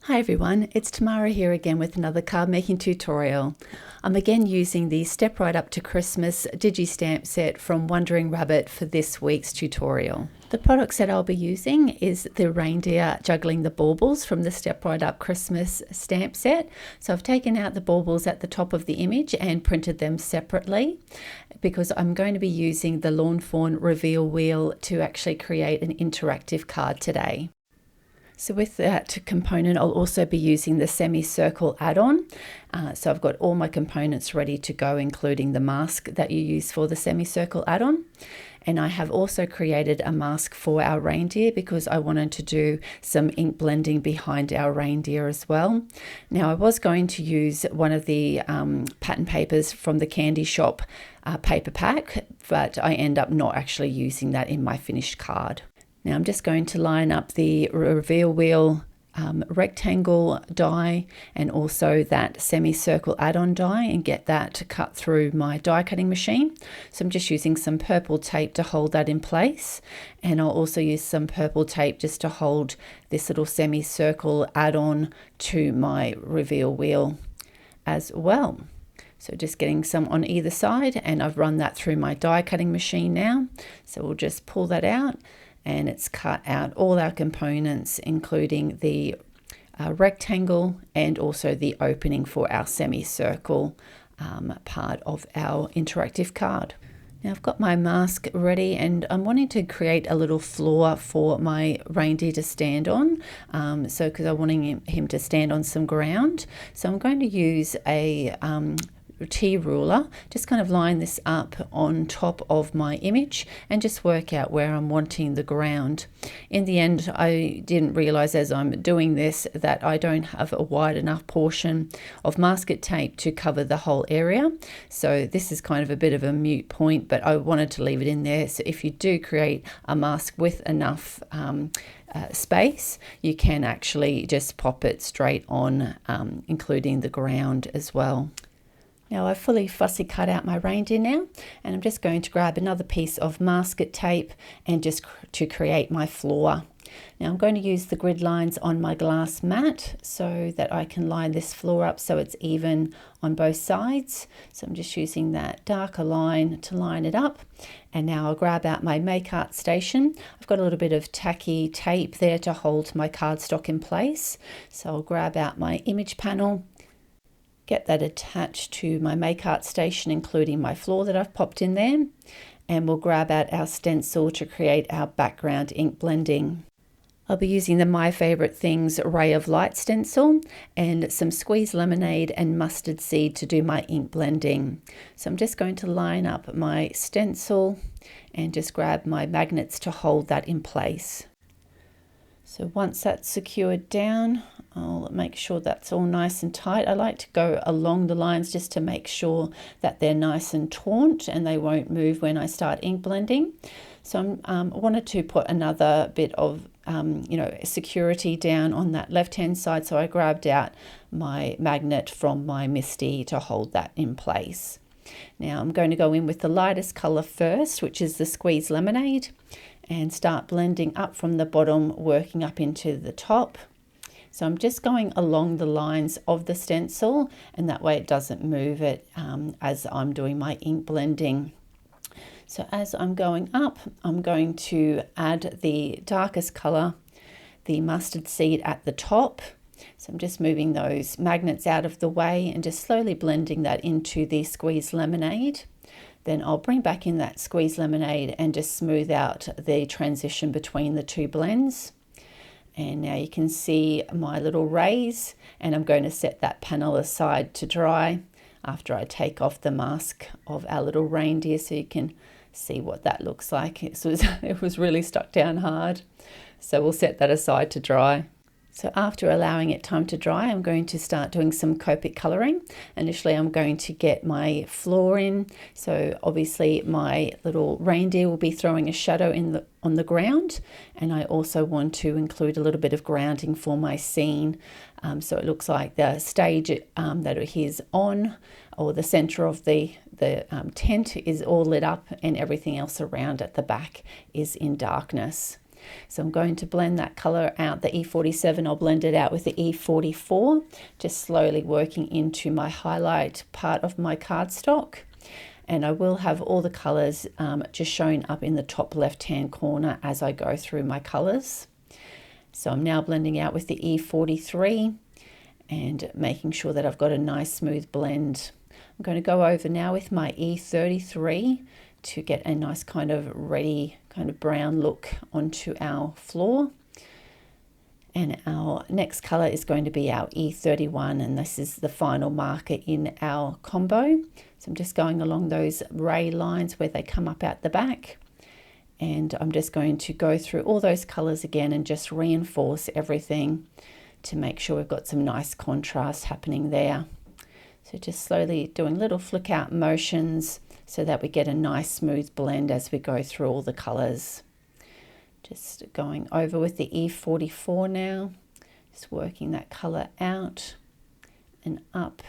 Hi everyone, it's Tamara here again with another card making tutorial. I'm again using the Step Right Up to Christmas Digi-Stamp set from Wandering Rabbit for this week's tutorial. The products that I'll be using is the reindeer juggling the baubles from the Step Right Up Christmas stamp set. So I've taken out the baubles at the top of the image and printed them separately because I'm going to be using the Lawn Fawn Reveal Wheel to actually create an interactive card today. So with that component, I'll also be using the semicircle add-on. So I've got all my components ready to go, including the mask that you use for the semicircle add-on. And I have also created a mask for our reindeer because I wanted to do some ink blending behind our reindeer as well. Now I was going to use one of the pattern papers from the candy shop paper pack, but I end up not actually using that in my finished card. Now I'm just going to line up the reveal wheel rectangle die and also that semicircle add-on die and get that cut through my die cutting machine. So I'm just using some purple tape to hold that in place, and I'll also use some purple tape just to hold this little semicircle add-on to my reveal wheel as well. So just getting some on either side, and I've run that through my die cutting machine now. So we'll just pull that out, and it's cut out all our components, including the rectangle and also the opening for our semicircle part of our interactive card. Now I've got my mask ready, and I'm wanting to create a little floor for my reindeer to stand on. Because I'm wanting him to stand on some ground. So I'm going to use a T ruler, just kind of line this up on top of my image and just work out where I'm wanting the ground. In the end, I didn't realize as I'm doing this that I don't have a wide enough portion of masket tape to cover the whole area. So this is kind of a bit of a moot point, but I wanted to leave it in there. So if you do create a mask with enough space, you can actually just pop it straight on, including the ground as well. Now I've fully fussy cut out my reindeer now, and I'm just going to grab another piece of masket tape and just to create my floor. Now I'm going to use the grid lines on my glass mat so that I can line this floor up so it's even on both sides. So I'm just using that darker line to line it up. And now I'll grab out my Make Art station. I've got a little bit of tacky tape there to hold my cardstock in place. So I'll grab out my image panel, get that attached to my Make Art station, including my floor that I've popped in there, and we'll grab out our stencil to create our background ink blending. I'll be using the My Favorite Things Ray of Light Stencil and some squeezed lemonade and mustard seed to do my ink blending. So I'm just going to line up my stencil and just grab my magnets to hold that in place. So once that's secured down, I'll make sure that's all nice and tight. I like to go along the lines just to make sure that they're nice and taut and they won't move when I start ink blending. So I wanted to put another bit of security down on that left hand side, so I grabbed out my magnet from my Misty to hold that in place. Now I'm going to go in with the lightest color first, which is the squeezed lemonade, and start blending up from the bottom, working up into the top. So I'm just going along the lines of the stencil, and that way it doesn't move it as I'm doing my ink blending. So as I'm going up, I'm going to add the darkest color, the mustard seed at the top. So I'm just moving those magnets out of the way and just slowly blending that into the squeezed lemonade. Then I'll bring back in that squeezed lemonade and just smooth out the transition between the two blends. And now you can see my little rays, and I'm going to set that panel aside to dry after I take off the mask of our little reindeer so you can see what that looks like. It was really stuck down hard. So we'll set that aside to dry. So after allowing it time to dry, I'm going to start doing some Copic colouring. Initially, I'm going to get my floor in. So obviously my little reindeer will be throwing a shadow on the ground. And I also want to include a little bit of grounding for my scene. So it looks like the stage that he's on, or the centre of the tent, is all lit up, and everything else around at the back is in darkness. So I'm going to blend that color out, the E47, I'll blend it out with the E44, just slowly working into my highlight part of my cardstock. And I will have all the colors just showing up in the top left-hand corner as I go through my colors. So I'm now blending out with the E43 and making sure that I've got a nice smooth blend. I'm going to go over now with my E33 to get a nice kind of ready kind of brown look onto our floor. And our next color is going to be our E31, and this is the final marker in our combo. So I'm just going along those ray lines where they come up out the back. And I'm just going to go through all those colors again and just reinforce everything to make sure we've got some nice contrast happening there. So just slowly doing little flick out motions so that we get a nice smooth blend as we go through all the colors. Just going over with the E44 now, just working that color out and up.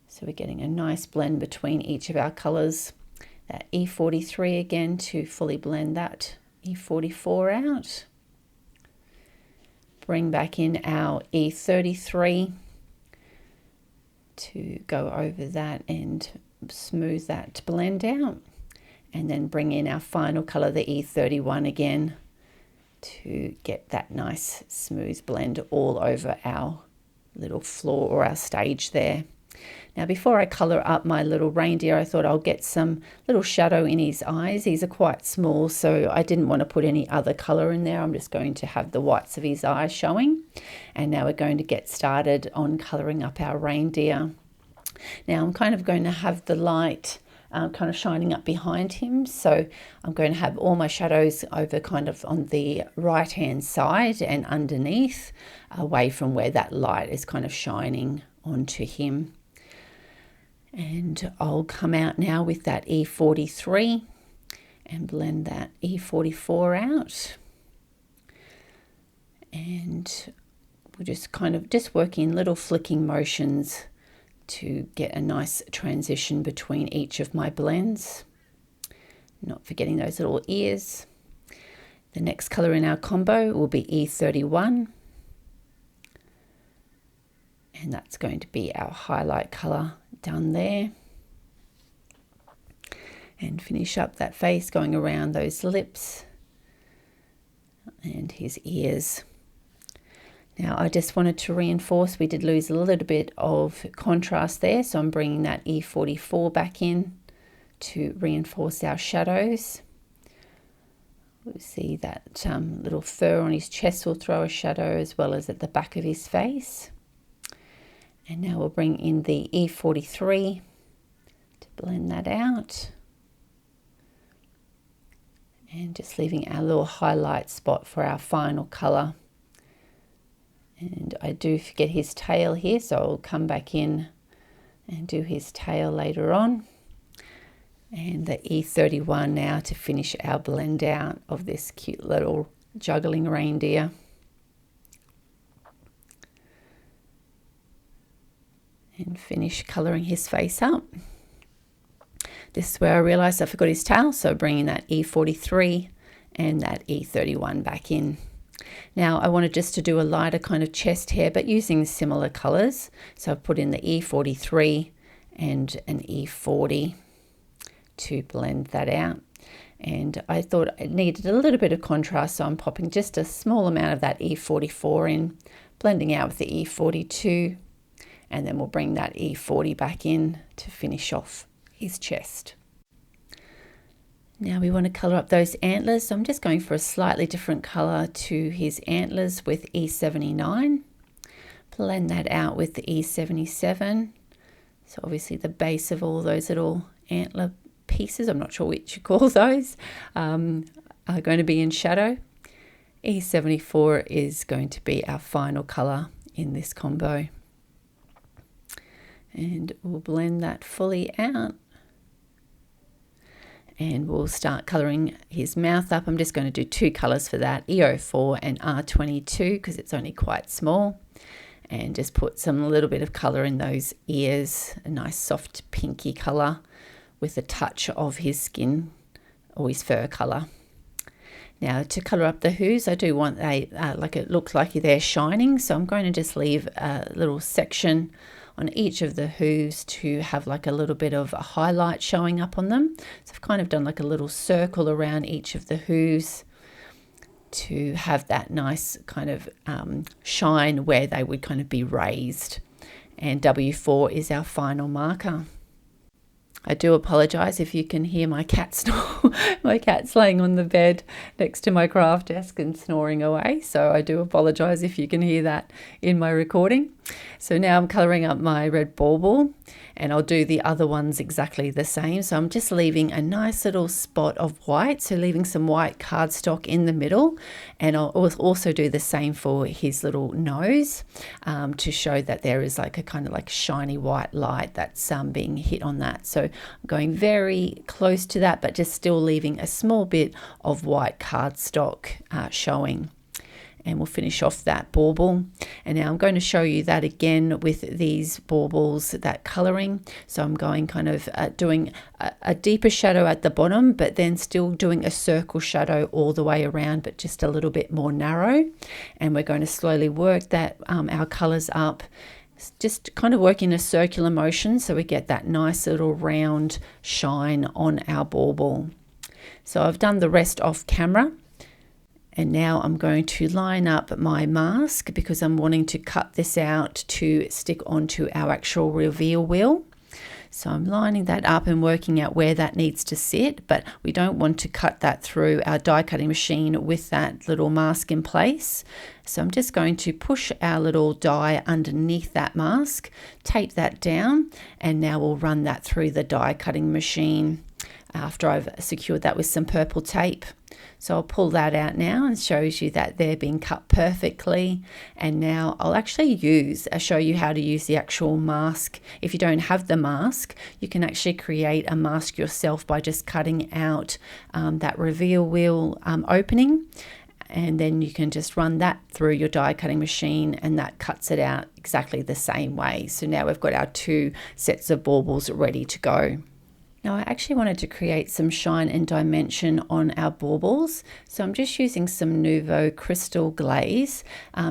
So we're getting a nice blend between each of our colors. That E43 again to fully blend that E44 out. Bring back in our E33 to go over that and smooth that blend out. And then bring in our final color, the E31 again, to get that nice smooth blend all over our little floor or our stage there. Now before I color up my little reindeer, I thought I'll get some little shadow in his eyes. These are quite small, so I didn't want to put any other color in there. I'm just going to have the whites of his eyes showing. And now we're going to get started on coloring up our reindeer. Now I'm kind of going to have the light kind of shining up behind him, so I'm going to have all my shadows over kind of on the right hand side and underneath, away from where that light is kind of shining onto him. And I'll come out now with that E43 and blend that E44 out, and we'll just kind of just work in little flicking motions to get a nice transition between each of my blends. Not forgetting those little ears. The next color in our combo will be E31. And that's going to be our highlight color done there. And finish up that face going around those lips and his ears. Now I just wanted to reinforce, we did lose a little bit of contrast there, so I'm bringing that E44 back in to reinforce our shadows. We'll see that little fur on his chest will throw a shadow, as well as at the back of his face. And now we'll bring in the E43 to blend that out. And just leaving our little highlight spot for our final color. And I do forget his tail here, so I'll come back in and do his tail later on. And the E31 now to finish our blend out of this cute little juggling reindeer. And finish colouring his face up. This is where I realised I forgot his tail, so bringing that E43 and that E31 back in. Now I wanted just to do a lighter kind of chest hair, but using similar colors. So I've put in the E43 and an E40 to blend that out. And I thought it needed a little bit of contrast, so I'm popping just a small amount of that E44 in, blending out with the E42, and then we'll bring that E40 back in to finish off his chest. Now we want to colour up those antlers, so I'm just going for a slightly different colour to his antlers with E79. Blend that out with the E77. So obviously the base of all those little antler pieces, I'm not sure which you call those, are going to be in shadow. E74 is going to be our final colour in this combo. And we'll blend that fully out. And we'll start colouring his mouth up. I'm just going to do two colours for that, E04 and R22, because it's only quite small. And just put some little bit of colour in those ears, a nice soft pinky colour with a touch of his skin or his fur colour. Now to colour up the hooves, I do want like it looks like they're shining, so I'm going to just leave a little section on each of the hooves to have like a little bit of a highlight showing up on them. So I've kind of done like a little circle around each of the hooves to have that nice kind of shine where they would kind of be raised. And W4 is our final marker. I do apologise if you can hear my cat snore. My cat's laying on the bed next to my craft desk and snoring away, so I do apologise if you can hear that in my recording. So now I'm colouring up my red bauble, and I'll do the other ones exactly the same. So I'm just leaving a nice little spot of white, so leaving some white cardstock in the middle, and I'll also do the same for his little nose to show that there is like a kind of like shiny white light that's being hit on that. So I'm going very close to that, but just still leaving a small bit of white cardstock showing. And we'll finish off that bauble. And now I'm going to show you that again with these baubles, that colouring. So I'm going kind of doing a deeper shadow at the bottom, but then still doing a circle shadow all the way around, but just a little bit more narrow. And we're going to slowly work that our colours up, just kind of work in a circular motion so we get that nice little round shine on our bauble. So I've done the rest off camera. And now I'm going to line up my mask because I'm wanting to cut this out to stick onto our actual reveal wheel. So I'm lining that up and working out where that needs to sit, but we don't want to cut that through our die cutting machine with that little mask in place. So I'm just going to push our little die underneath that mask, tape that down, and now we'll run that through the die cutting machine after I've secured that with some purple tape. So I'll pull that out now and shows you that they're being cut perfectly. And now I'll actually show you how to use the actual mask. If you don't have the mask, you can actually create a mask yourself by just cutting out that reveal wheel opening. And then you can just run that through your die cutting machine and that cuts it out exactly the same way. So now we've got our 2 sets of baubles ready to go. Now I actually wanted to create some shine and dimension on our baubles, so I'm just using some Nuvo crystal glaze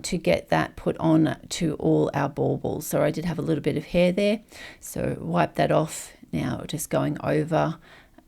to get that put on to all our baubles. So I did have a little bit of hair there, so wipe that off. Now just going over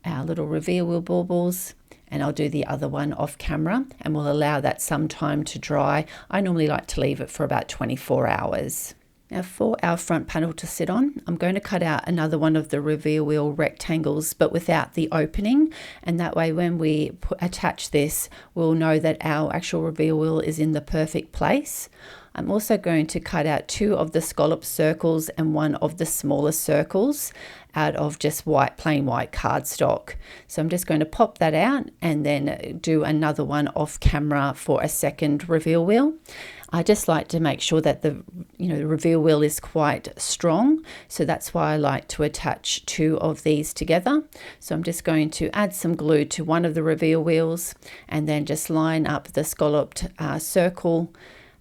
our little reveal wheel baubles, and I'll do the other one off camera, and we'll allow that some time to dry. I normally like to leave it for about 24 hours. Now for our front panel to sit on, I'm going to cut out another one of the reveal wheel rectangles, but without the opening. And that way when we attach this, we'll know that our actual reveal wheel is in the perfect place. I'm also going to cut out 2 of the scallop circles and 1 of the smaller circles out of just plain white cardstock. So I'm just going to pop that out and then do another one off camera for a second reveal wheel. I just like to make sure that the reveal wheel is quite strong, so that's why I like to attach 2 of these together. So I'm just going to add some glue to one of the reveal wheels and then just line up the scalloped circle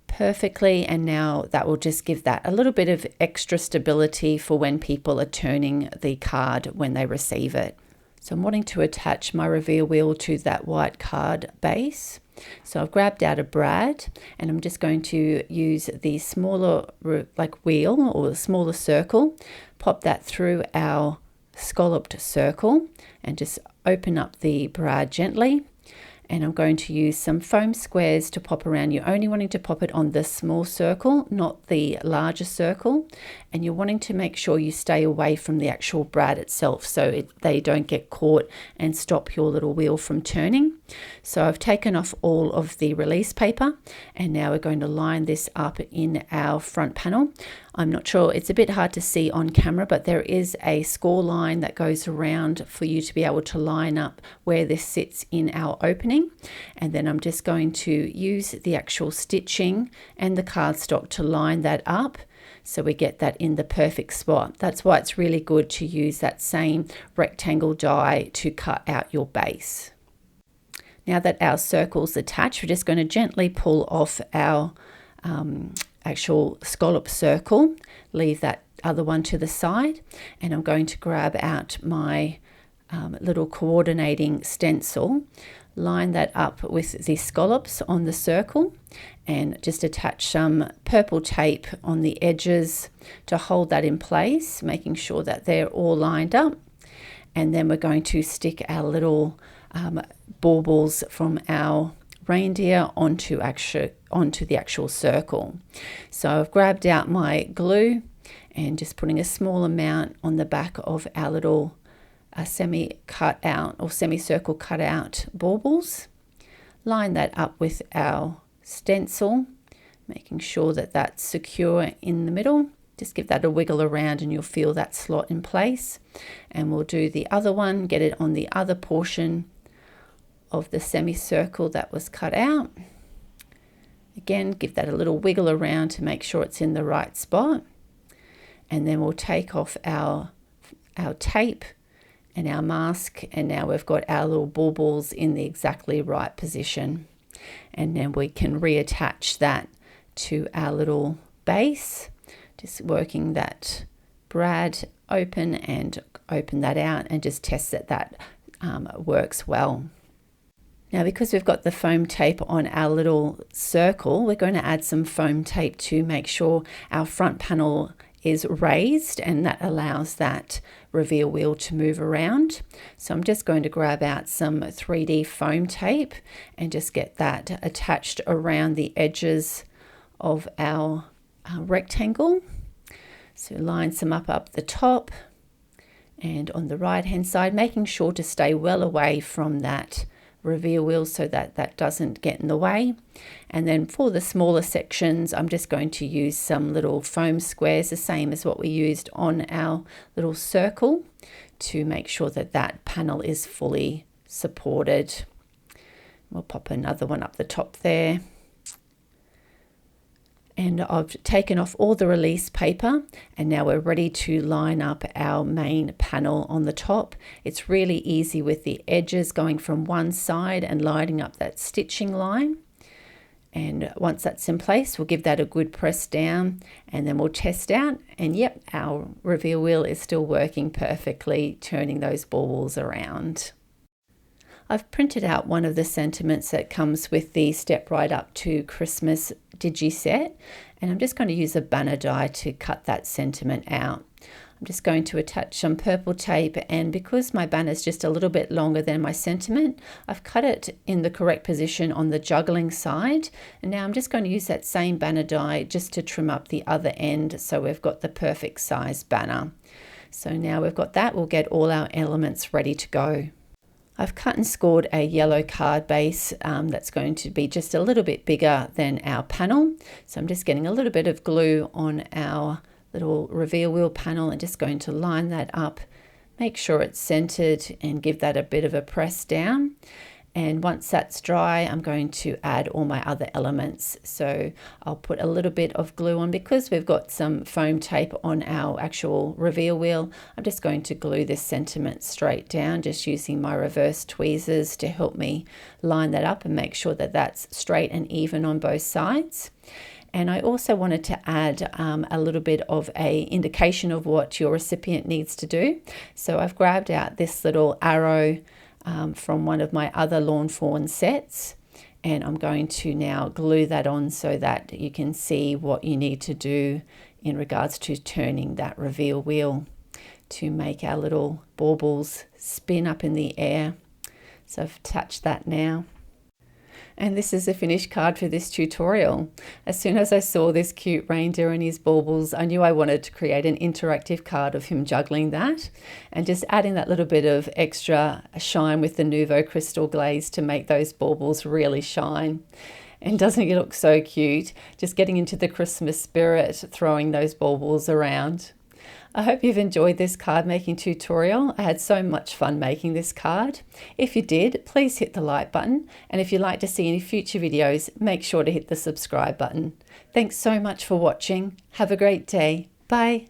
perfectly, and now that will just give that a little bit of extra stability for when people are turning the card when they receive it. So I'm wanting to attach my reveal wheel to that white card base. So I've grabbed out a brad and I'm just going to use the smaller wheel or the smaller circle, pop that through our scalloped circle and just open up the brad gently. And I'm going to use some foam squares to pop around. You're only wanting to pop it on the small circle, not the larger circle. And you're wanting to make sure you stay away from the actual brad itself so they don't get caught and stop your little wheel from turning. So I've taken off all of the release paper and now we're going to line this up in our front panel. I'm not sure, it's a bit hard to see on camera, but there is a score line that goes around for you to be able to line up where this sits in our opening. And then I'm just going to use the actual stitching and the cardstock to line that up so we get that in the perfect spot. That's why it's really good to use that same rectangle die to cut out your base. Now that our circle's attached, we're just going to gently pull off our actual scallop circle, leave that other one to the side, and I'm going to grab out my little coordinating stencil, line that up with the scallops on the circle and just attach some purple tape on the edges to hold that in place, making sure that they're all lined up. And then we're going to stick our little baubles from our reindeer onto the actual circle. So I've grabbed out my glue and just putting a small amount on the back of our little semi-cut out or semicircle cut out baubles. Line that up with our stencil, making sure that that's secure in the middle. Just give that a wiggle around and you'll feel that slot in place. And we'll do the other one, get it on the other portion of the semicircle that was cut out. Again, give that a little wiggle around to make sure it's in the right spot. And then we'll take off our tape and our mask, and now we've got our little baubles in the exactly right position. And then we can reattach that to our little base, just working that brad open and open that out and just test that works well. Now, because we've got the foam tape on our little circle, we're going to add some foam tape to make sure our front panel is raised, and that allows that reveal wheel to move around. So I'm just going to grab out some 3D foam tape and just get that attached around the edges of our rectangle. So line some up the top and on the right hand side, making sure to stay well away from that reveal wheel so that that doesn't get in the way. And then for the smaller sections, I'm just going to use some little foam squares, the same as what we used on our little circle, to make sure that that panel is fully supported. We'll pop another one up the top there. And I've taken off all the release paper, and now we're ready to line up our main panel on the top. It's really easy with the edges going from one side and lining up that stitching line. And once that's in place, we'll give that a good press down, and then we'll test out. And yep, our reveal wheel is still working perfectly, turning those baubles around. I've printed out one of the sentiments that comes with the Step Right Up to Christmas digi set, and I'm just going to use a banner die to cut that sentiment out. I'm just going to attach some purple tape, and because my banner is just a little bit longer than my sentiment, I've cut it in the correct position on the juggling side, and now I'm just going to use that same banner die just to trim up the other end so we've got the perfect size banner. So now we've got that, we'll get all our elements ready to go. I've cut and scored a yellow card base that's going to be just a little bit bigger than our panel. So I'm just getting a little bit of glue on our little reveal wheel panel and just going to line that up, make sure it's centered and give that a bit of a press down. And once that's dry, I'm going to add all my other elements. So I'll put a little bit of glue on because we've got some foam tape on our actual reveal wheel. I'm just going to glue this sentiment straight down, just using my reverse tweezers to help me line that up and make sure that that's straight and even on both sides. And I also wanted to add a little bit of a indication of what your recipient needs to do. So I've grabbed out this little arrow from one of my other Lawn Fawn sets, and I'm going to now glue that on so that you can see what you need to do in regards to turning that reveal wheel to make our little baubles spin up in the air. So I've attached that now. And this is the finished card for this tutorial. As soon as I saw this cute reindeer and his baubles, I knew I wanted to create an interactive card of him juggling that, and just adding that little bit of extra shine with the Nuvo crystal glaze to make those baubles really shine. And doesn't it look so cute? Just getting into the Christmas spirit, throwing those baubles around. I hope you've enjoyed this card making tutorial. I had so much fun making this card. If you did, please hit the like button. And if you'd like to see any future videos, make sure to hit the subscribe button. Thanks so much for watching. Have a great day. Bye.